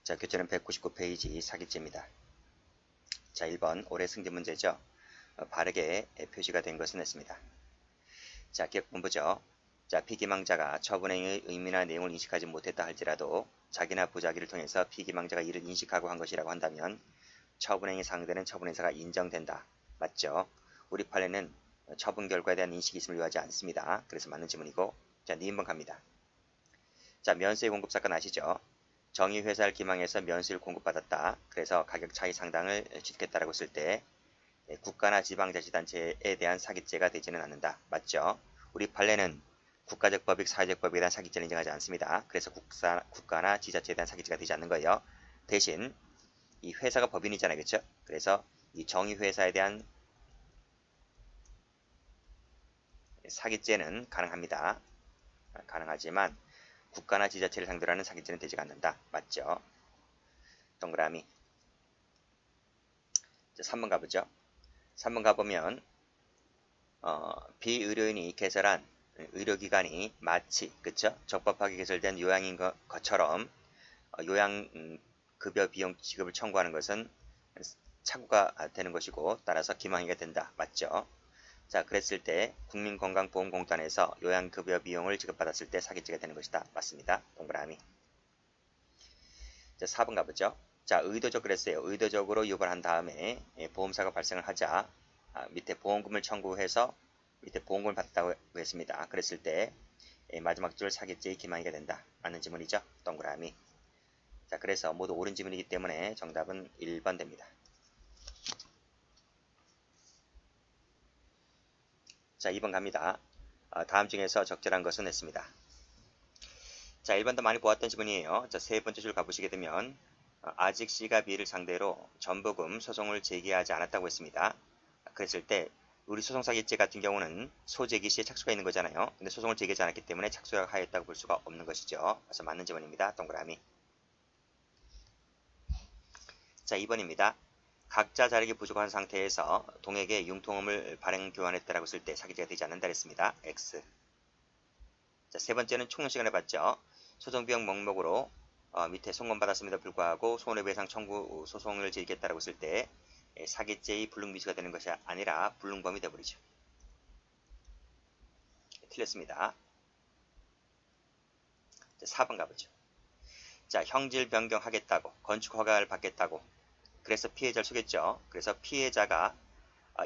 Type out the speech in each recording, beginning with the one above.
자, 교재는 199페이지 사기죄입니다. 자, 1번 올해 승진 문제죠. 바르게 표시가 된 것은 했습니다. 자, 기억 본부죠. 자, 피기망자가 처분행위의 의미나 내용을 인식하지 못했다 할지라도 자기나 보자기를 통해서 피기망자가 이를 인식하고 한 것이라고 한다면 처분행위 상대는 처분의사가 인정된다. 맞죠? 우리 판례는 처분 결과에 대한 인식이 있음을 요하지 않습니다. 그래서 맞는 지문이고, 자, 니은번 갑니다. 자, 면세 공급 사건 아시죠? 정의회사를 기망해서 면세를 공급받았다. 그래서 가격 차이 상당을 취득했다라고 했을 때 국가나 지방자치단체에 대한 사기죄가 되지는 않는다. 맞죠? 우리 판례는 국가적 법익, 사회적 법익에 대한 사기죄를 인정하지 않습니다. 그래서 국가나 지자체에 대한 사기죄가 되지 않는 거예요. 대신 이 회사가 법인이잖아요. 그렇죠? 그래서 이 정의회사에 대한 사기죄는 가능합니다. 가능하지만 국가나 지자체를 상대로 하는 사기죄는 되지 않는다. 맞죠? 동그라미. 자, 3번 가보죠. 3번 가보면 비의료인이 개설한 의료기관이 마치 그쵸? 적법하게 개설된 요양인 것처럼 요양급여 비용 지급을 청구하는 것은 착오가 되는 것이고 따라서 기망행위가 된다. 맞죠? 자, 그랬을 때 국민건강보험공단에서 요양급여 비용을 지급받았을 때 사기죄가 되는 것이다. 맞습니다. 동그라미. 자, 4번 가보죠. 자, 의도적 그랬어요. 의도적으로 유발한 다음에 보험사가 발생을 하자 밑에 보험금을 청구해서 밑에 보험금을 받았다고 했습니다. 그랬을 때 마지막 줄 사기죄의 기망이가 된다. 맞는 지문이죠. 동그라미. 자, 그래서 모두 옳은 지문이기 때문에 정답은 1번 됩니다. 자, 2번 갑니다. 다음 중에서 적절한 것은 했습니다. 자, 1번도 많이 보았던 지문이에요. 자, 세 번째 줄 가보시게 되면 아직 C가 B를 상대로 전부금 소송을 제기하지 않았다고 했습니다. 그랬을 때 우리 소송사기죄 같은 경우는 소제기 시에 착수가 있는 거잖아요. 근데 소송을 제기하지 않았기 때문에 착수가 하였다고 볼 수가 없는 것이죠. 그래서 맞는 지문입니다. 동그라미. 자, 2번입니다. 각자 자력이 부족한 상태에서 동에게 융통음을 발행 교환했다라고 쓸 때 사기죄가 되지 않는다 했습니다. X. 자, 세 번째는 총론 시간에 봤죠. 소송비용 목록으로 밑에 송금받았음에도 불구하고 손해배상 청구 소송을 제기했다라고 쓸 때 사기죄의 불능미수가 되는 것이 아니라 불능범이 되어버리죠. 틀렸습니다. 자, 4번 가보죠. 자, 형질 변경하겠다고 건축 허가를 받겠다고 그래서 피해자를 속였죠. 그래서 피해자가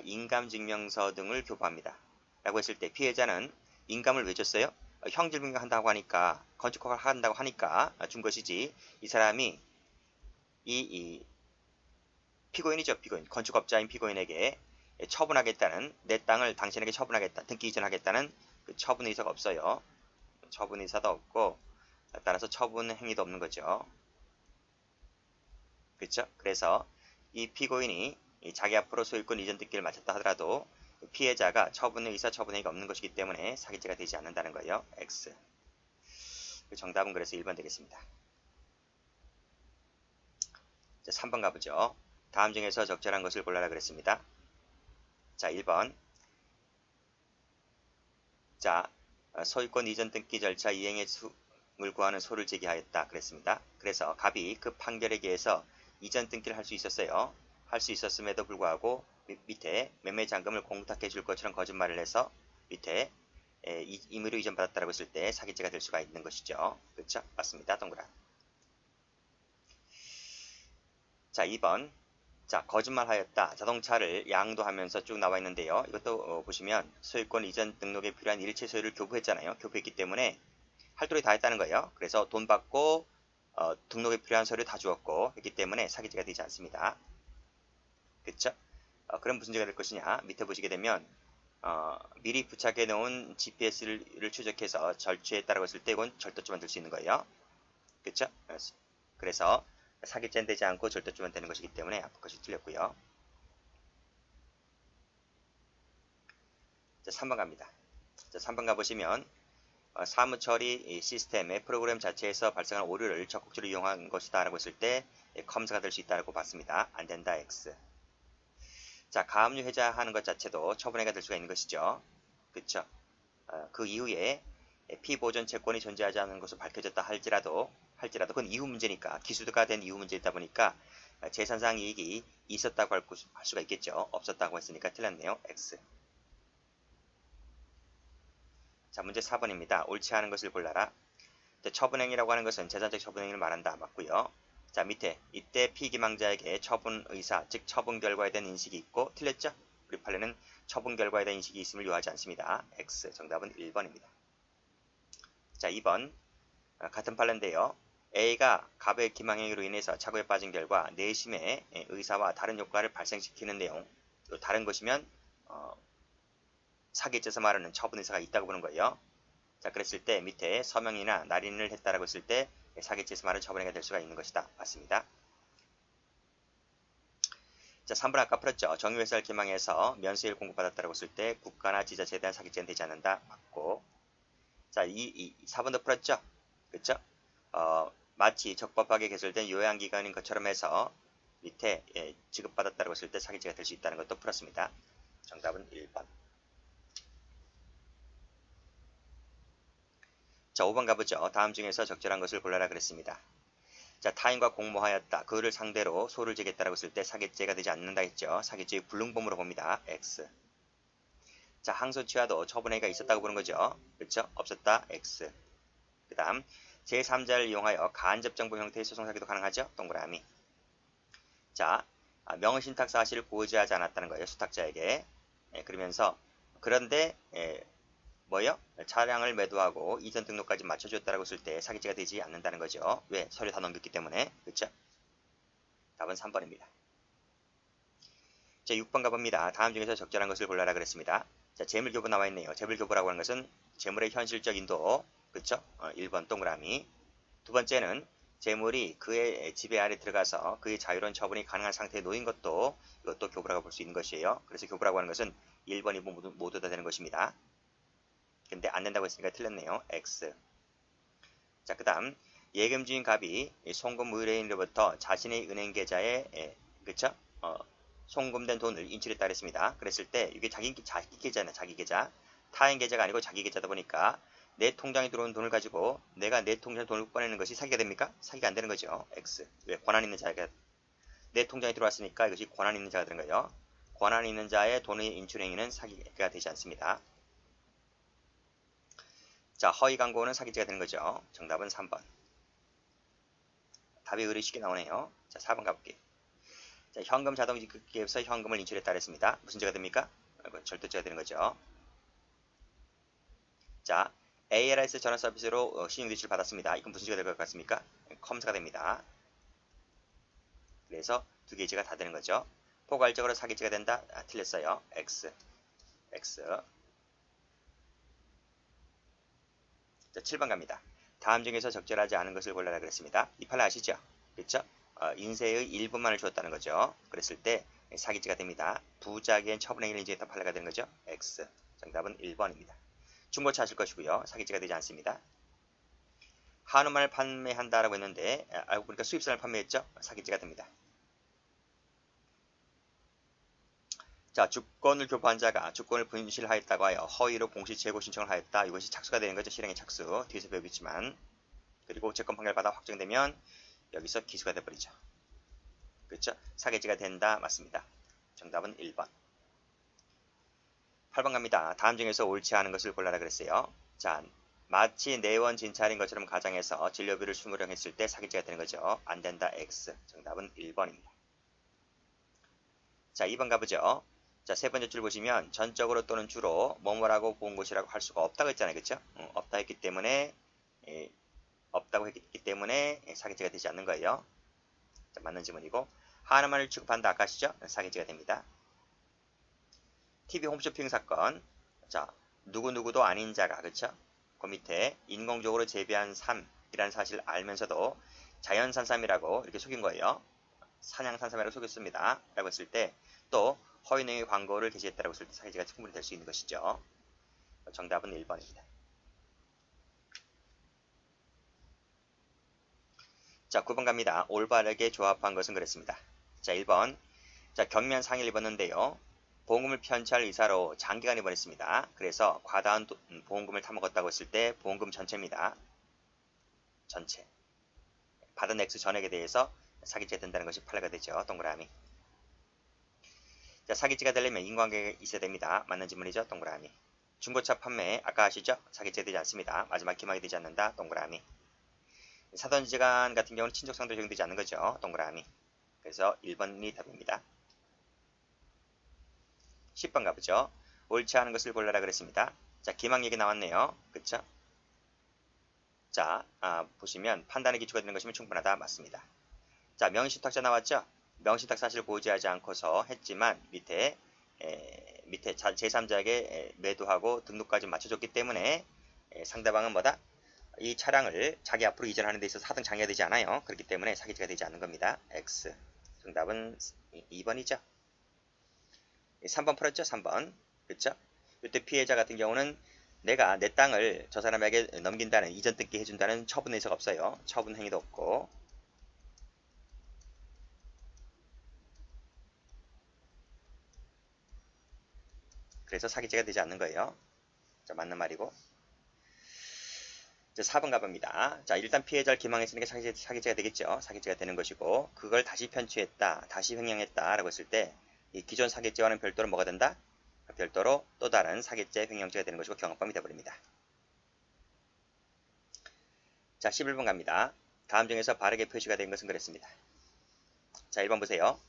인감증명서 등을 교부합니다. 라고 했을 때 피해자는 인감을 왜 줬어요? 형질 변경한다고 하니까 건축 허가를 한다고 하니까 준 것이지 이 사람이 이 피고인이죠. 피고인. 건축업자인 피고인에게 처분하겠다는 내 땅을 당신에게 처분하겠다. 등기 이전하겠다는 그 처분 의사가 없어요. 처분 의사도 없고 따라서 처분 행위도 없는 거죠. 그렇죠? 그래서 이 피고인이 자기 앞으로 소유권 이전 등기를 마쳤다 하더라도 피해자가 처분 의사 처분 행위가 없는 것이기 때문에 사기죄가 되지 않는다는 거예요. X. 정답은 그래서 1번 되겠습니다. 자, 3번 가보죠. 다음 중에서 적절한 것을 골라라 그랬습니다. 자, 1번. 자, 소유권 이전 등기 절차 이행의 수을 구하는 소를 제기하였다 그랬습니다. 그래서 갑이 그 판결에 의해서 이전 등기를 할 수 있었어요. 할 수 있었음에도 불구하고 밑에 매매 잔금을 공탁해 줄 것처럼 거짓말을 해서 밑에 임의로 이전받았다고 했을 때 사기죄가 될 수가 있는 것이죠. 그렇죠? 맞습니다. 동그란. 자, 2번. 자, 거짓말하였다. 자동차를 양도하면서 쭉 나와 있는데요. 이것도 보시면 소유권 이전 등록에 필요한 일체 소유를 교부했잖아요. 교부했기 때문에 할 도리 다 했다는 거예요. 그래서 돈 받고 등록에 필요한 서류 다 주었고 했기 때문에 사기죄가 되지 않습니다. 그쵸? 그럼 무슨 죄가 될 것이냐? 밑에 보시게 되면 미리 부착해 놓은 GPS를 추적해서 절취했다라고 했을 때 이건 절도죄만 될 수 있는 거예요. 그쵸? 그래서 사기죄는 되지 않고 절도죄만 되는 것이기 때문에 앞 것이 틀렸고요. 자, 3번 갑니다. 자, 3번 가보시면 사무처리 시스템의 프로그램 자체에서 발생한 오류를 적극적으로 이용한 것이다 라고 했을 때 컴사가 될 수 있다고 봤습니다. 안된다. X. 자, 가압류 해자하는 것 자체도 처분해가 될 수가 있는 것이죠. 그쵸? 그 이후에 피보존 채권이 존재하지 않는 것으로 밝혀졌다 할지라도 할지라도 그건 이후 문제니까 기수가 된 이후 문제이다 보니까 재산상 이익이 있었다고 할 수가 있겠죠. 없었다고 했으니까 틀렸네요. X. 자, 문제 4번입니다. 옳지 않은 것을 골라라. 처분행위라고 하는 것은 재산적 처분행위를 말한다. 맞고요. 자, 밑에 이때 피기망자에게 처분 의사, 즉 처분 결과에 대한 인식이 있고 틀렸죠? 우리 판례는 처분 결과에 대한 인식이 있음을 요하지 않습니다. X. 정답은 1번입니다. 자, 2번. 같은 판례인데요. A가 갑의 기망행위로 인해서 착오에 빠진 결과 내심의 의사와 다른 효과를 발생시키는 내용, 또 다른 것이면 사기죄에서 말하는 처분 의사가 있다고 보는 거예요. 자, 그랬을 때 밑에 서명이나 날인을 했다라고 했을 때 사기죄에서 말하는 처분행위가 될 수가 있는 것이다. 맞습니다. 자, 3번 아까 풀었죠. 정유회사를 기망해서 면세를 공급받았다고 했을 때 국가나 지자체에 대한 사기죄는 되지 않는다. 맞고. 자, 4번도 풀었죠. 그쵸? 마치 적법하게 개설된 요양기관인 것처럼 해서 밑에 지급받았다고 했을 때 사기죄가 될 수 있다는 것도 풀었습니다. 정답은 1번. 자, 5번 가보죠. 다음 중에서 적절한 것을 골라라 그랬습니다. 자, 타인과 공모하였다. 그를 상대로 소를 지겠다라고 했을 때 사기죄가 되지 않는다 했죠. 사기죄의 불능범으로 봅니다. X. 자, 항소 취하도 처분행위가 있었다고 보는 거죠. 그렇죠? 없었다. X. 그 다음 제3자를 이용하여 간접정보 형태의 소송사기도 가능하죠. 동그라미. 자, 명의신탁 사실을 고지하지 않았다는 거예요. 수탁자에게. 그러면서 그런데 뭐요? 차량을 매도하고 이전 등록까지 맞춰줬다라고 했을 때 사기죄가 되지 않는다는 거죠. 왜? 서류 다 넘겼기 때문에. 그렇죠? 답은 3번입니다. 자, 6번 가봅니다. 다음 중에서 적절한 것을 골라라 그랬습니다. 자, 재물교부 나와 있네요. 재물교부라고 하는 것은 재물의 현실적 인도. 그렇죠? 1번 동그라미. 두 번째는 재물이 그의 지배 아래 들어가서 그의 자유로운 처분이 가능한 상태에 놓인 것도 이것도 교부라고 볼 수 있는 것이에요. 그래서 교부라고 하는 것은 1번, 2번 모두 다 되는 것입니다. 근데 안 된다고 했으니까 틀렸네요. X. 자, 그 다음 예금주인 갑이 송금 의뢰인으로부터 자신의 은행 계좌에 그쵸? 송금된 돈을 인출했다 그랬습니다. 그랬을 때 이게 자기 계좌네. 자기 계좌. 타인 계좌가 아니고 자기 계좌다 보니까 내 통장에 들어온 돈을 가지고 내가 내 통장에 돈을 꺼내는 것이 사기가 됩니까? 사기가 안 되는 거죠. X. 왜? 권한 있는 자가 내 통장에 들어왔으니까 이것이 권한 있는 자가 되는 거예요. 권한 있는 자의 돈의 인출행위는 사기가 되지 않습니다. 자, 허위 광고는 사기죄가 되는 거죠. 정답은 3번. 답이 의리 쉽게 나오네요. 자, 4번 가볼게요. 자, 현금 자동 지급기에서 현금을 인출했다 그랬습니다. 무슨 죄가 됩니까? 절도죄가 되는 거죠. 자, ALS 전화 서비스로 신용대출 받았습니다. 이건 무슨 죄가 될 것 같습니까? 컴사가 됩니다. 그래서 두 개의 죄가 다 되는 거죠. 포괄적으로 사기죄가 된다? 틀렸어요. X. X. 자, 7번 갑니다. 다음 중에서 적절하지 않은 것을 골라라 그랬습니다. 이 판례 아시죠? 그렇죠? 인세의 일부만을 주었다는 거죠. 그랬을 때 사기죄가 됩니다. 부자기엔 처분행위를 인정했던 판례가 되는 거죠. X. 정답은 1번입니다. 중고차 하실 것이고요. 사기죄가 되지 않습니다. 한우만을 판매한다라고 했는데 알고 보니까 수입산을 판매했죠. 사기죄가 됩니다. 자, 주권을 교부한 자가 주권을 분실하였다고 하여 허위로 공시 재고 신청을 하였다. 이것이 착수가 되는 거죠. 실행의 착수. 뒤에서 배우겠지만. 그리고 채권 판결받아 확정되면 여기서 기수가 돼버리죠. 그렇죠? 사기죄가 된다. 맞습니다. 정답은 1번. 8번 갑니다. 다음 중에서 옳지 않은 것을 골라라 그랬어요. 자, 마치 내원 진찰인 것처럼 가정해서 진료비를 수무령했을 때 사기죄가 되는 거죠. 안 된다. X. 정답은 1번입니다. 자, 2번 가보죠. 자, 세 번째 줄 보시면 전적으로 또는 주로 뭐뭐라고 본 것이라고 할 수가 없다고 했잖아요. 그렇죠? 없다 했기 때문에 없다고 했기 때문에 사기죄가 되지 않는 거예요. 자, 맞는 지문이고 하나만을 취급한다 아까 아시죠? 사기죄가 됩니다. TV 홈쇼핑 사건. 자, 누구누구도 아닌 자가 그렇죠? 그 밑에 인공적으로 재배한 삶이라는 사실을 알면서도 자연산삼이라고 이렇게 속인 거예요. 산양산삼이라고 속였습니다. 라고 했을 때 또 허위 내용의 광고를 게시했다고 했을 때 사기죄가 충분히 될 수 있는 것이죠. 정답은 1번입니다. 자, 9번 갑니다. 올바르게 조합한 것은 그랬습니다. 자, 1번. 자, 경미한 상의를 입었는데요. 보험금을 편취할 의사로 장기간 입원했습니다. 그래서 과다한 보험금을 타먹었다고 했을 때 보험금 전체입니다. 전체. 받은 X 전액에 대해서 사기죄가 된다는 것이 판례가 되죠. 동그라미. 자, 사기죄가 되려면 인과관계가 있어야 됩니다. 맞는 질문이죠. 동그라미. 중고차 판매 아까 아시죠? 사기죄 되지 않습니다. 마지막 기망이 되지 않는다. 동그라미. 사돈지간 같은 경우는 친족상도 적용되지 않는 거죠. 동그라미. 그래서 1번이 답입니다. 10번 가보죠. 옳지 않은 것을 골라라 그랬습니다. 자, 기망 얘기 나왔네요. 그쵸? 자, 보시면 판단의 기초가 되는 것이면 충분하다. 맞습니다. 자, 명의신탁자 나왔죠? 명의신탁 사실을 고지하지 않고서 했지만 밑에 제3자에게 매도하고 등록까지 맞춰줬기 때문에 상대방은 뭐다? 이 차량을 자기 앞으로 이전하는 데 있어서 하등 장애가 되지 않아요. 그렇기 때문에 사기죄가 되지 않는 겁니다. X. 정답은 2번이죠. 3번 풀었죠? 3번. 그쵸? 이때 피해자 같은 경우는 내가 내 땅을 저 사람에게 넘긴다는, 이전 등기 해준다는 처분 의사가 없어요. 처분 행위도 없고. 그래서 사기죄가 되지 않는 거예요. 자, 맞는 말이고. 자, 4번 가봅니다. 자, 일단 피해자를 기망했으니까 사기죄가 되겠죠. 사기죄가 되는 것이고, 그걸 다시 편취했다, 다시 횡령했다 라고 했을 때 이 기존 사기죄와는 별도로 뭐가 된다? 별도로 또 다른 사기죄 횡령죄가 되는 것이고 경합범이 되어버립니다. 자, 11번 갑니다. 다음 중에서 바르게 표시가 된 것은 그랬습니다. 자, 1번 보세요.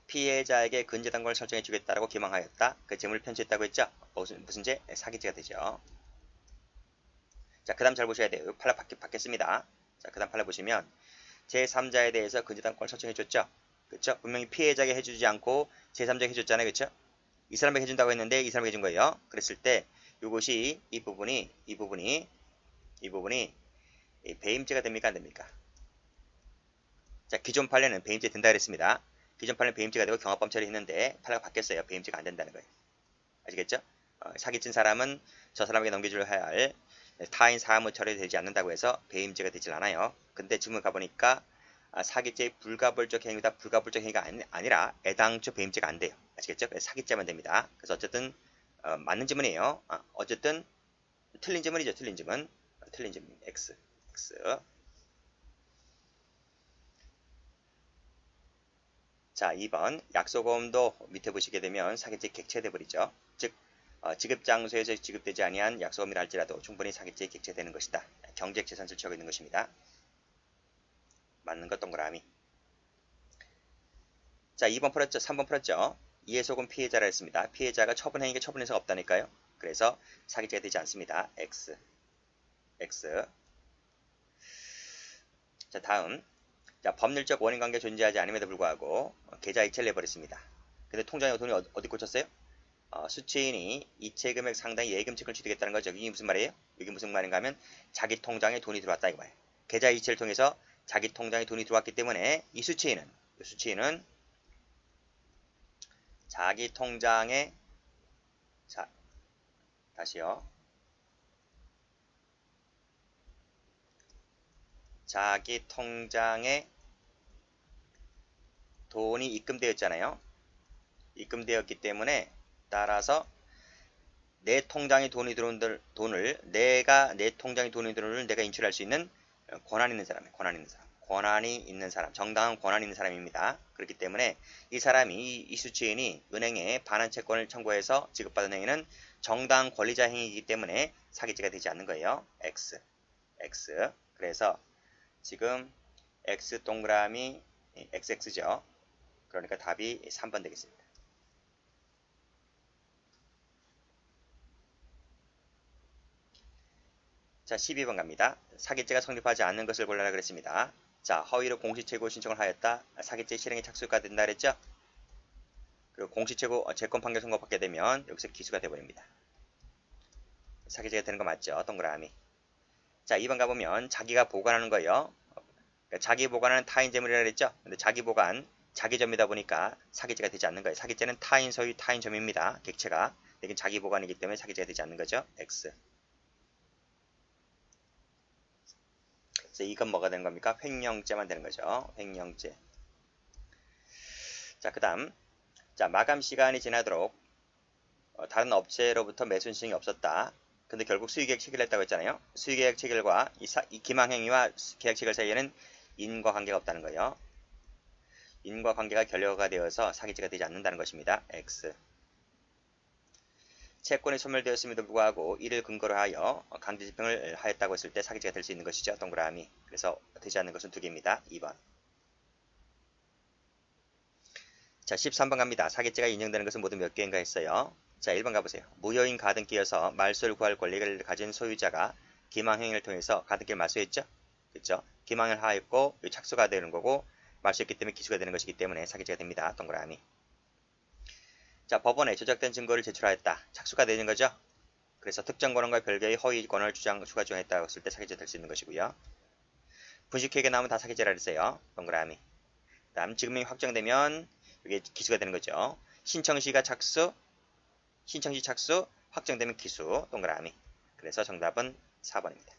피해자에게 근저당권을 설정해 주겠다라고 기망하였다. 그 재물을 편취했다고 했죠. 무슨 죄? 사기죄가 되죠. 자, 그 다음 잘 보셔야 돼요. 판례 바뀌었습니다. 자, 그 다음 판례 보시면 제3자에 대해서 근저당권을 설정해 줬죠. 그렇죠? 분명히 피해자에게 해주지 않고 제3자에게 해줬잖아요. 그렇죠? 이 사람에게 해준다고 했는데 이 사람에게 해준 거예요. 그랬을 때 이것이 이 부분이 배임죄가 됩니까? 안 됩니까? 자, 기존 판례는 배임죄 된다 그랬습니다. 기존 판례는 배임죄가 되고 경합범 처리했는데 판례가 바뀌었어요. 배임죄가 안 된다는 거예요. 아시겠죠? 사기친 사람은 저 사람에게 넘겨줘야 할 타인 사무 처리되지 않는다고 해서 배임죄가 되질 않아요. 근데 지금 가보니까 사기죄의 불가불적 행위다. 불가불적 행위가 아니라 애당초 배임죄가 안 돼요. 아시겠죠? 그래서 사기죄만 됩니다. 그래서 어쨌든 맞는 질문이에요. 어쨌든 틀린 질문이죠. 틀린 질문. 틀린 질문. X. 자, 2번 약소보험도 밑에 보시게 되면 사기죄 객체돼 버리죠. 즉 지급장소에서 지급되지 아니한 약소보험이라 할지라도 충분히 사기죄에 객체되는 것이다. 경제재산을 취하고 있는 것입니다. 맞는 것 동그라미. 자, 2번 풀었죠? 3번 풀었죠? 이해 속은 피해자라 했습니다. 피해자가 처분행위가 처분해서가 없다니까요. 그래서 사기죄가 되지 않습니다. X. 자, 다음. 자, 법률적 원인관계 존재하지 않음에도 불구하고 계좌 이체를 내버렸습니다. 근데 통장에 돈이 어디 꽂혔어요? 수취인이 이체 금액 상당히 예금채권을 취득했다는 거죠. 이게 무슨 말이에요? 이게 무슨 말인가 하면 자기 통장에 돈이 들어왔다 이거 말이에요. 계좌 이체를 통해서 자기 통장에 돈이 들어왔기 때문에 이 수취인은 자기 통장에 다시요. 자기 통장에 돈이 입금되었잖아요. 입금되었기 때문에 따라서 내 통장에 돈이 들어온 돈을 내가 인출할 수 있는 권한이 있는 사람, 정당한 권한이 있는 사람입니다. 그렇기 때문에 이 사람이 이 수취인이 은행에 반환 채권을 청구해서 지급받은 행위는 정당한 권리자 행위이기 때문에 사기죄가 되지 않는 거예요. X. 그래서 지금 X 동그라미 XX죠. 그러니까 답이 3번 되겠습니다. 자, 12번 갑니다. 사기죄가 성립하지 않는 것을 골라라 그랬습니다. 자, 허위로 공시최고 신청을 하였다. 사기죄 실행에 착수가 된다 그랬죠? 그리고 공시최고 채권 판결 선고 받게 되면 여기서 기수가 되어버립니다. 사기죄가 되는 거 맞죠? 동그라미. 자, 2번 가보면 자기가 보관하는 거예요. 그러니까 자기 보관하는 타인 재물이라 그랬죠? 근데 자기 보관, 자기 점이다 보니까 사기죄가 되지 않는 거예요. 사기죄는 타인 소유, 타인 점입니다. 객체가. 이건 자기 보관이기 때문에 사기죄가 되지 않는 거죠. X. 그래서 이건 뭐가 되는 겁니까? 횡령죄만 되는 거죠. 횡령죄. 자, 그 다음. 자, 마감 시간이 지나도록 다른 업체로부터 매수 신청이 없었다. 근데 결국 수의계약 체결을 했다고 했잖아요. 수의계약 체결과 이 기망행위와 계약 체결 사이에는 인과관계가 없다는 거예요. 인과관계가 결여가 되어서 사기죄가 되지 않는다는 것입니다. X. 채권이 소멸되었음에도 불구하고 이를 근거로 하여 강제집행을 하였다고 했을 때 사기죄가 될 수 있는 것이죠. 동그라미. 그래서 되지 않는 것은 두 개입니다. 2번. 자, 13번 갑니다. 사기죄가 인정되는 것은 모두 몇 개인가 했어요. 자, 1번 가보세요. 무효인 가등기여서 말소를 구할 권리를 가진 소유자가 기망행위를 통해서 가등기를 말소했죠. 그렇죠? 기망을 하였고 착수가 되는 거고 말소했기 때문에 기수가 되는 것이기 때문에 사기죄가 됩니다. 동그라미. 자, 법원에 조작된 증거를 제출하였다. 착수가 되는 거죠. 그래서 특정 권한과 별개의 허위 권한을 추가 주장했다고 했을 때 사기죄 될 수 있는 것이고요. 분식회계 나오면 다 사기죄라 그랬어요. 동그라미. 다음 지금이 확정되면 이게 기수가 되는 거죠. 신청시가 착수, 신청시 착수, 확정되면 기수, 동그라미. 그래서 정답은 4번입니다.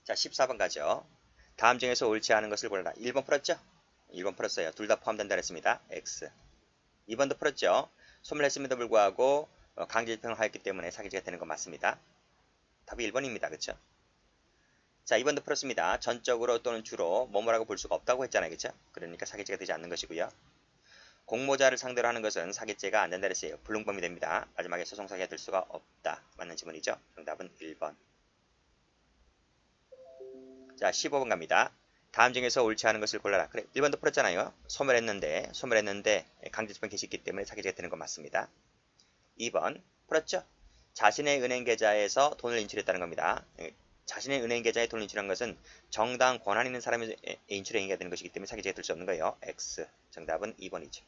자, 14번 가죠. 다음 중에서 옳지 않은 것을 골라라. 1번 풀었죠? 1번 풀었어요. 둘 다 포함된다 그랬습니다. X. 2번도 풀었죠? 소멸했음에도 불구하고 강제집행을 하였기 때문에 사기죄가 되는 건 맞습니다. 답이 1번입니다. 그렇죠? 자, 2번도 풀었습니다. 전적으로 또는 주로 뭐뭐라고 볼 수가 없다고 했잖아요. 그렇죠? 그러니까 사기죄가 되지 않는 것이고요. 공모자를 상대로 하는 것은 사기죄가 안 된다 그랬어요. 불능범이 됩니다. 마지막에 소송사기가 될 수가 없다. 맞는 지문이죠? 정답은 1번. 자, 15번 갑니다. 다음 중에서 옳지 않은 것을 골라라. 그래, 1번도 풀었잖아요. 소멸했는데 강제집행 개시 있기 때문에 사기죄가 되는 건 맞습니다. 2번 풀었죠? 자신의 은행 계좌에서 돈을 인출했다는 겁니다. 자신의 은행 계좌에 돈을 인출한 것은 정당 권한 있는 사람의 인출의 행위가 되는 것이기 때문에 사기죄가 될 수 없는 거예요. X. 정답은 2번이죠.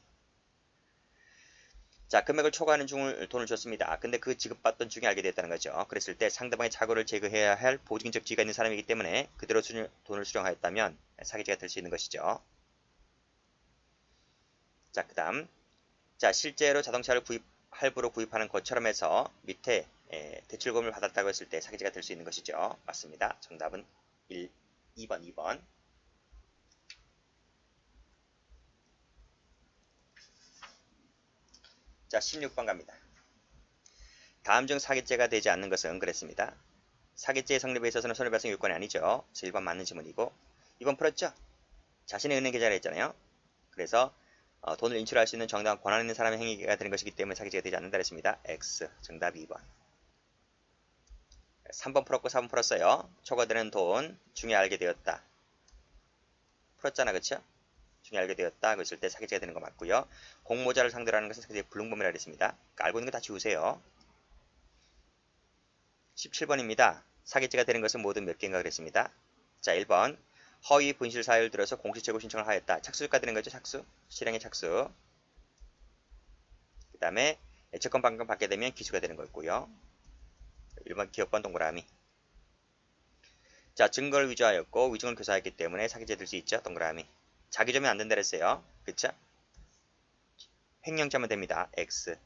자, 금액을 초과하는 돈을 줬습니다. 근데 그 지급받던 중에 알게 됐다는 거죠. 그랬을 때 상대방의 착오를 제거해야 할 보증적 지위가 있는 사람이기 때문에 그대로 돈을 수령하였다면 사기죄가 될 수 있는 것이죠. 자, 그 다음. 자, 실제로 자동차를 할부로 구입하는 것처럼 해서 밑에 대출금을 받았다고 했을 때 사기죄가 될 수 있는 것이죠. 맞습니다. 정답은 2번, 2번. 자, 16번 갑니다. 다음 중 사기죄가 되지 않는 것은 그랬습니다. 사기죄의 성립에 있어서는 손해배상 요건이 아니죠. 1번 맞는 지문이고 2번 풀었죠? 자신의 은행 계좌를 했잖아요. 그래서 돈을 인출할 수 있는 정당한 권한 있는 사람의 행위가 되는 것이기 때문에 사기죄가 되지 않는다 그랬습니다. X. 정답 2번. 3번 풀었고 4번 풀었어요. 초과되는 돈 중에 알게 되었다. 풀었잖아. 그쵸? 중에 알게 되었다. 그랬을 때 사기죄가 되는 거 맞고요. 공모자를 상대로 하는 것은 사기죄의 불능범이라 그랬습니다. 그러니까 알고 있는 거 다 지우세요. 17번입니다. 사기죄가 되는 것은 모두 몇 개인가 그랬습니다. 자, 1번. 허위 분실 사유를 들어서 공시재고 신청을 하였다. 착수가 되는 거죠. 착수. 실행의 착수. 그 다음에 채권 반금 받게 되면 기수가 되는 거였고요. 1번 기업번 동그라미. 자, 증거를 위조하였고 위증을 교사했기 때문에 사기죄 될 수 있죠. 동그라미. 자기점이 안 된다 그랬어요. 그쵸? 횡령죄면 됩니다. X.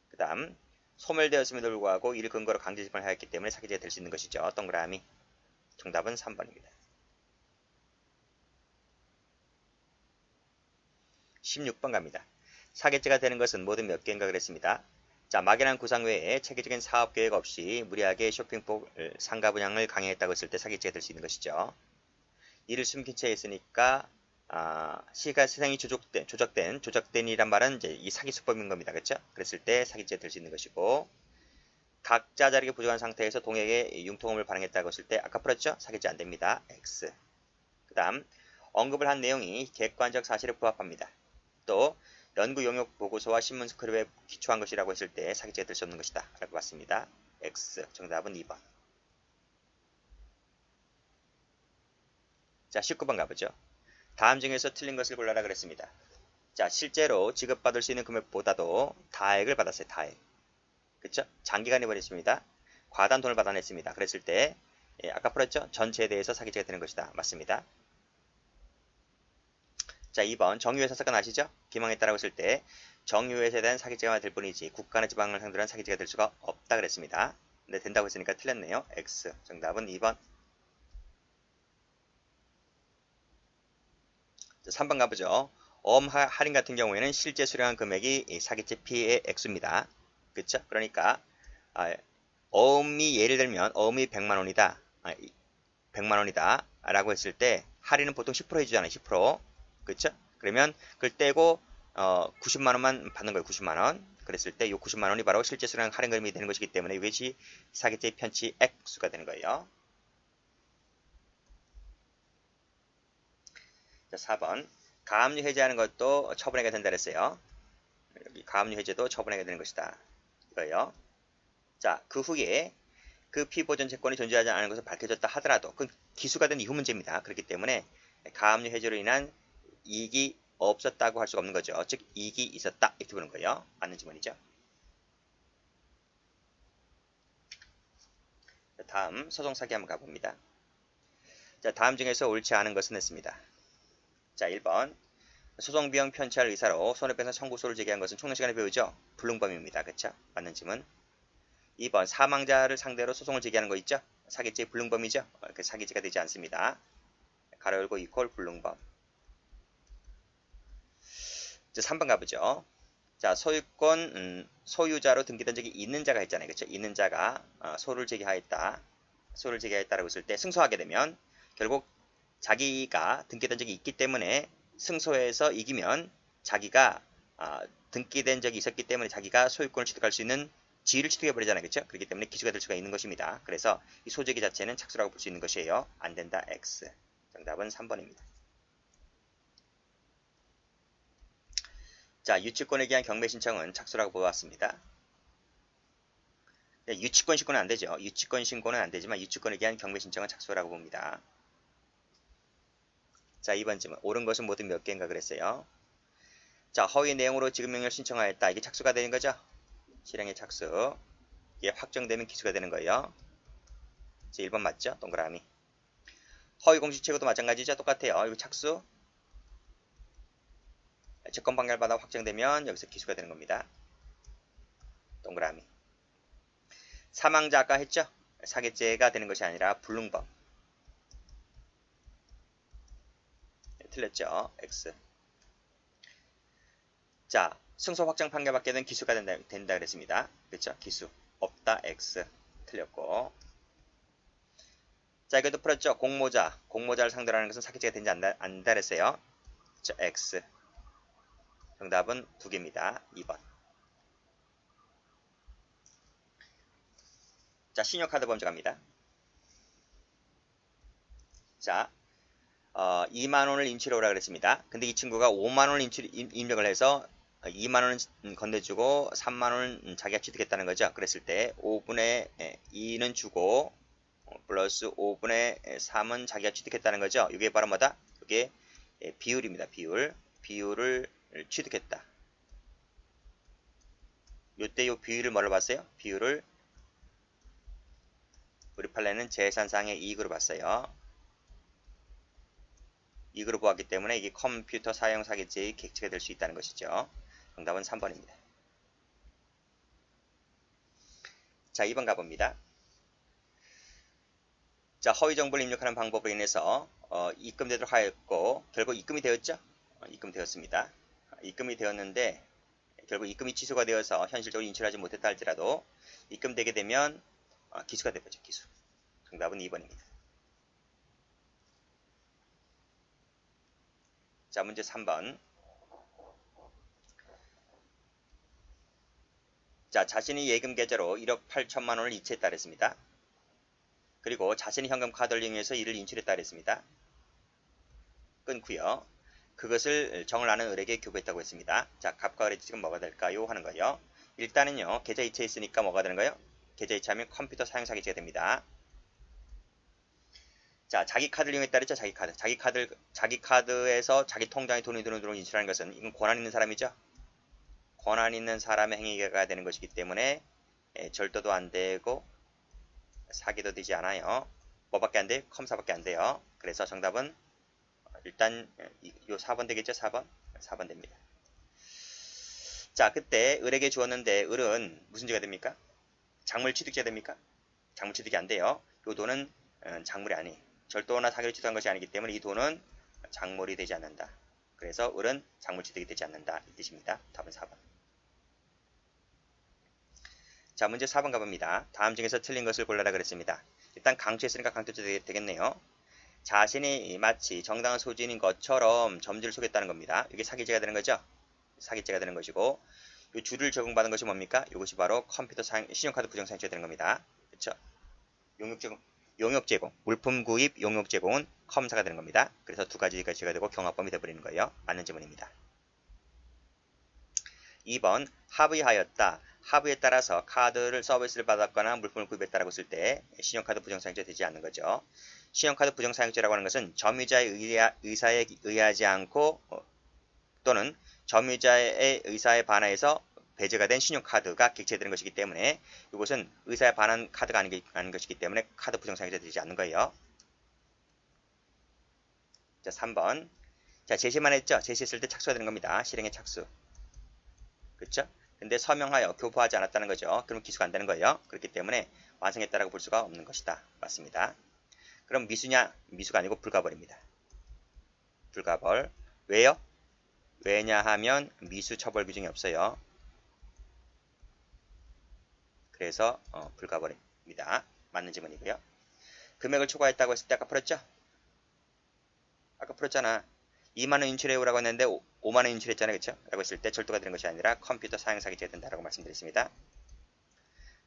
그 다음 소멸되었음에도 불구하고 이를 근거로 강제집행을 하였기 때문에 사기죄가 될 수 있는 것이죠. 동그라미. 정답은 3번입니다. 16번 갑니다. 사기죄가 되는 것은 모두 몇 개인가 그랬습니다. 자, 막연한 구상 외에 체계적인 사업 계획 없이 무리하게 쇼핑폭 상가 분양을 강행했다고 했을 때 사기죄가 될 수 있는 것이죠. 이를 숨긴 채 했으니까 시가 세상이 조작된이란 말은 이제 이 사기 수법인 겁니다. 그렇죠? 그랬을 때 사기죄가 될 수 있는 것이고 각자 자리가 부족한 상태에서 동행에 융통음을 발행했다고 했을 때 아까 풀었죠? 사기죄 안 됩니다. X. 그 다음 언급을 한 내용이 객관적 사실에 부합합니다. 또 연구 용역 보고서와 신문 스크립에 기초한 것이라고 했을 때 사기죄가 될 수 없는 것이다. 라고 봤습니다. X. 정답은 2번. 자, 19번 가보죠. 다음 중에서 틀린 것을 골라라 그랬습니다. 자, 실제로 지급받을 수 있는 금액보다도 다액을 받았어요. 다액. 그쵸? 장기간에 버렸습니다. 과다한 돈을 받아냈습니다. 그랬을 때 아까 풀었죠? 전체에 대해서 사기죄가 되는 것이다. 맞습니다. 자, 2번 정유회사 사건 아시죠? 기망했다라고 했을 때 정유회사에 대한 사기죄가 될 뿐이지 국가나 지방을 상대로 한 사기죄가 될 수가 없다 그랬습니다. 근데 된다고 했으니까 틀렸네요. X. 정답은 2번. 자, 3번 가보죠. 할인 같은 경우에는 실제 수령한 금액이 사기죄 피해의 액수입니다. 그쵸? 그러니까 어음이 예를 들면 어음이 100만 원이다. 100만 원이다. 라고 했을 때 할인은 보통 10% 해주잖아요. 10%. 그쵸? 그러면 그걸 떼고 90만 원만 받는 거예요. 90만 원. 그랬을 때 이 90만 원이 바로 실제 수량 할인 금액이 되는 것이기 때문에 이것이 사기죄의 편취 액수가 되는 거예요. 자, 4번. 가압류 해제하는 것도 처분하게 된다 그랬어요. 여기 가압류 해제도 처분하게 되는 것이다. 이거예요. 자, 그 후에 그 피보존 채권이 존재하지 않은 것을 밝혀졌다 하더라도 그 기수가 된 이후 문제입니다. 그렇기 때문에 가압류 해제로 인한 이익이 없었다고 할 수가 없는 거죠. 즉 이익이 있었다 이렇게 보는 거예요. 맞는 지문이죠. 다음 소송 사기 한번 가봅니다. 자, 다음 중에서 옳지 않은 것은 했습니다. 자, 1번 소송 비용 편취할 의사로 손해배상 청구소를 제기한 것은 총론 시간에 배우죠. 불능범입니다. 그렇죠? 맞는 지문. 2번 사망자를 상대로 소송을 제기하는 거 있죠? 사기죄 불능범이죠? 그 사기죄가 되지 않습니다. 가로 열고 이퀄 불능범. 자, 3번 가보죠. 자, 소유권 소유자로 등기된 적이 있는 자가 있잖아요. 그렇죠? 있는 자가 소를 제기하였다. 소를 제기하였다라고 했을 때 승소하게 되면 결국 자기가 등기된 적이 있기 때문에 승소해서 이기면 자기가 등기된 적이 있었기 때문에 자기가 소유권을 취득할 수 있는 지위를 취득해 버리잖아요. 그렇죠? 그렇기 때문에 기수가 될 수가 있는 것입니다. 그래서 이 소제기 자체는 착수라고 볼 수 있는 것이에요. 안 된다. X. 정답은 3번입니다. 자, 유치권에 대한 경매 신청은 착수라고 보았습니다. 네, 유치권 신고는 안 되죠. 유치권 신고는 안 되지만 유치권에 대한 경매 신청은 착수라고 봅니다. 자, 2번 질문. 옳은 것은 모두 몇 개인가 그랬어요. 자, 허위 내용으로 지급명령을 신청하였다. 이게 착수가 되는 거죠? 실행의 착수. 이게 확정되면 기수가 되는 거예요. 자, 1번 맞죠? 동그라미. 허위 공시 최고도 마찬가지죠? 똑같아요. 이거 착수. 채권 판결받아 확정되면 여기서 기수가 되는 겁니다. 동그라미. 사망자 아까 했죠? 사기죄가 되는 것이 아니라 불능범. 틀렸죠? X. 자, 승소 확정 판결받게 된 기수가 된다 그랬습니다. 그렇죠? 기수. 없다. X. 틀렸고. 자, 이것도 풀었죠? 공모자. 공모자를 상대로 하는 것은 사기죄가 되지 않는다 그랬어요. 그렇죠? X. 정답은 2개입니다. 2번. 자, 신용카드 범죄 갑니다. 자, 2만원을 인출해 오라 그랬습니다. 근데 이 친구가 5만원을 입력을 해서 2만원은 건네주고 3만원은 자기가 취득했다는 거죠. 그랬을 때 5분의 2는 주고 플러스 5분의 3은 자기가 취득했다는 거죠. 이게 바로 뭐다? 이게 비율입니다. 비율을 취득했다. 요때 요 비율을 뭐로 봤어요? 비율을 우리 판례는 재산상의 이익으로 봤어요. 이익으로 보았기 때문에 이게 컴퓨터 사용 사기죄의 객체가 될 수 있다는 것이죠. 정답은 3번입니다. 자, 2번 가봅니다. 자, 허위 정보를 입력하는 방법으로 인해서 입금되도록 하였고 결국 입금이 되었죠? 입금되었습니다. 입금이 되었는데 결국 입금이 취소가 되어서 현실적으로 인출하지 못했다 할지라도 입금되게 되면 기수가 되죠. 기수. 정답은 2번입니다. 자, 문제 3번. 자, 자신이 예금 계좌로 1억 8천만 원을 이체했다 그랬습니다. 그리고 자신이 현금 카드를 이용해서 이를 인출했다 그랬습니다. 끊고요. 그것을 정을 아는 을에게 교부했다고 했습니다. 자, 값과 을의 지금 뭐가 될까요? 하는 거예요. 일단은요. 계좌 이체했으니까 뭐가 되는 거예요? 계좌 이체하면 컴퓨터 사용 사기죄가 됩니다. 자, 자기 카드를 이용했다 그랬죠? 자기 카드. 자기 카드에서 자기 통장에 돈이 들어오는 돈을 인출하는 것은 이건 권한 있는 사람이죠? 권한 있는 사람의 행위가 되는 것이기 때문에 절도도 안 되고 사기도 되지 않아요. 뭐밖에 안 돼요? 컴사밖에 안 돼요. 그래서 정답은 일단 요 4번 되겠죠? 4번 됩니다. 자, 그때 을에게 주었는데 을은 무슨 죄가 됩니까? 작물 취득죄가 됩니까? 작물 취득이 안 돼요. 이 돈은 작물이 아니에요. 절도나 사기를 취득한 것이 아니기 때문에 이 돈은 작물이 되지 않는다. 그래서 을은 작물 취득이 되지 않는다. 이 뜻입니다. 답은 4번. 자, 문제 4번 가봅니다. 다음 중에서 틀린 것을 골라라 그랬습니다. 일단 강조했으니까 강조도 되겠네요. 자신이 마치 정당한 소지인인 것처럼 점주를 속였다는 겁니다. 이게 사기죄가 되는 거죠. 사기죄가 되는 것이고, 이 주를 적용받은 것이 뭡니까? 이것이 바로 컴퓨터 신용카드 부정사용죄가 되는 겁니다. 그렇죠? 용역 제공, 물품 구입, 용역 제공은 컴사가 되는 겁니다. 그래서 두 가지가 죄가 되고 경합범이 되어버리는 거예요. 맞는 지문입니다. 2번 합의하였다. 합의에 따라서 카드를 서비스를 받았거나 물품을 구입했다라고 쓸 때 신용카드 부정사용죄 되지 않는 거죠. 신용카드 부정사용죄라고 하는 것은 점유자의 의사에 의하지 않고 또는 점유자의 의사에 반하여서 배제가 된 신용카드가 객체되는 것이기 때문에 이것은 의사에 반한 카드가 아닌 것이기 때문에 카드 부정사용죄 되지 않는 거예요. 자, 3번. 자, 제시만 했죠? 제시했을 때 착수가 되는 겁니다. 실행의 착수. 그렇죠? 근데 서명하여 교부하지 않았다는 거죠. 그럼 기수가 안 되는 거예요. 그렇기 때문에 완성했다라고 볼 수가 없는 것이다. 맞습니다. 그럼 미수냐? 미수가 아니고 불가벌입니다. 불가벌. 왜요? 왜냐하면 미수 처벌 규정이 없어요. 그래서 불가벌입니다. 맞는 지문이고요. 금액을 초과했다고 했을 때 아까 풀었죠? 아까 풀었잖아. 2만원 인출해오라고 했는데 5만원 인출했잖아요. 그쵸? 라고 했을 때 절도가 되는 것이 아니라 컴퓨터 사용사기죄가 된다라고 말씀드렸습니다.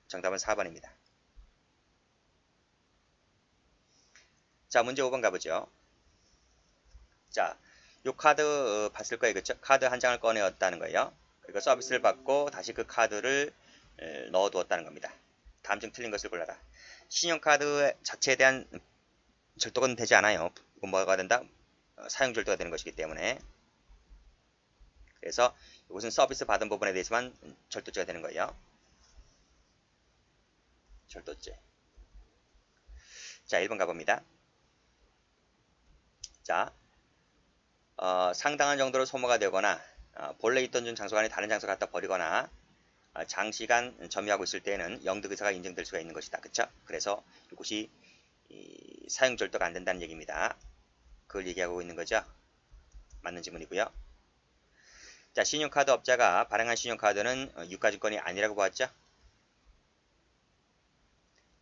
정답은 4번입니다. 자, 문제 5번 가보죠. 자, 요 카드 봤을 거예요. 그쵸? 카드 한 장을 꺼내었다는 거예요. 그리고 서비스를 받고 다시 그 카드를 넣어두었다는 겁니다. 다음 중 틀린 것을 골라라. 신용카드 자체에 대한 절도가 되지 않아요. 이건 뭐가 된다? 사용 절도가 되는 것이기 때문에. 그래서 이것은 서비스 받은 부분에 대해서만 절도죄가 되는 거예요. 절도죄. 자, 1번 가봅니다. 자, 상당한 정도로 소모가 되거나 본래 있던 장소가 아닌 다른 장소 갖다 버리거나 장시간 점유하고 있을 때에는 영득의사가 인정될 수가 있는 것이다. 그쵸? 그래서 이것이 사용 절도가 안 된다는 얘기입니다. 그걸 얘기하고 있는 거죠. 맞는 지문이고요. 자, 신용카드 업자가 발행한 신용카드는 유가증권이 아니라고 보았죠.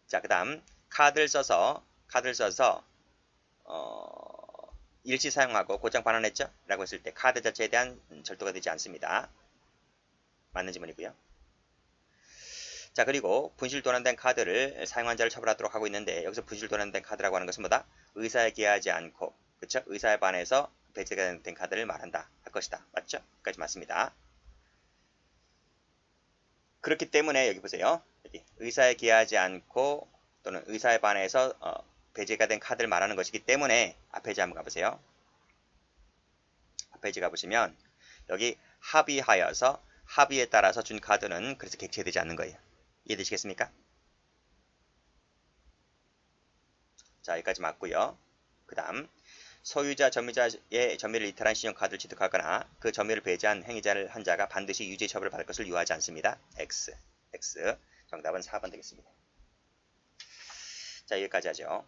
자, 그 다음 카드를 써서 일시 사용하고 곧장 반환했죠? 라고 했을 때 카드 자체에 대한 절도가 되지 않습니다. 맞는 지문이고요. 자, 그리고 분실 도난된 카드를 사용한 자를 처벌하도록 하고 있는데 여기서 분실 도난된 카드라고 하는 것은 뭐다? 의사에 기하지 않고 그쵸? 의사에 반해서 배제가 된 카드를 말한다 할 것이다. 맞죠? 여기까지 맞습니다. 그렇기 때문에 여기 보세요. 여기 의사에 기하지 않고 또는 의사에 반해서 배제가 된 카드를 말하는 것이기 때문에 앞페이지 한번 가보세요. 앞페이지 가보시면 여기 합의하여서 합의에 따라서 준 카드는 그래서 객체되지 않는 거예요. 이해되시겠습니까? 자, 여기까지 맞고요. 그 다음 소유자, 점유자의 점유를 이탈한 신용카드를 취득하거나 그 점유를 배제한 행위자를 한 자가 반드시 유죄 처벌을 받을 것을 요하지 않습니다. X. 정답은 4번 되겠습니다. 자, 여기까지 하죠.